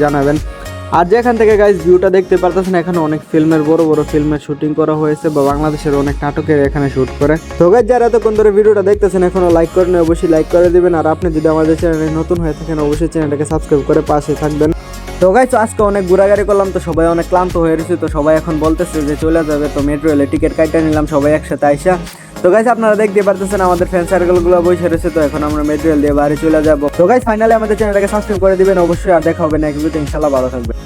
জানাবেন। আর যেখান থেকে গাইস ভিউটা দেখতে পারতেছেন, এখানে অনেক ফিল্মের বড় বড় ফিল্মের শুটিং করা হয়েছে বা বাংলাদেশের অনেক নাটকের এখানে শুট করে। তো গাইস যারা এতক্ষণ ধরে ভিডিওটা দেখতেছেন এখনো লাইক করেন, অবশ্যই লাইক করে দিবেন। আর আপনি যদি আমাদের চ্যানেলে নতুন হয়ে থাকেন অবশ্যই চ্যানেলটাকে সাবস্ক্রাইব করে পাশে থাকবেন। তো গাইস আজকে অনেক ঘোরাঘুরি করলাম, তো সবাই অনেক ক্লান্ত হয়ে রয়েছে, তো সবাই এখন বলতেছে যে চলে যাবে। তো মেট্রো রেলে টিকিট কাইটা নিলাম সবাই একসাথে আইসা। তো গাইস আপনারা দেখতে পারতেছেন আমাদের ফ্রেন্ড সার্কেলগুলো বসে রয়েছে, তো এখন আমরা মেট্রো রেল দিয়ে বাড়ি চলে যাবো। তো গাইস ফাইনালি আমাদের চ্যানেলটাকে সাবস্ক্রাইব করে দিবেন অবশ্যই। আর দেখা হবে নেক্সট ভিডিওতে, ইনশাআল্লাহ ভালো থাকবে।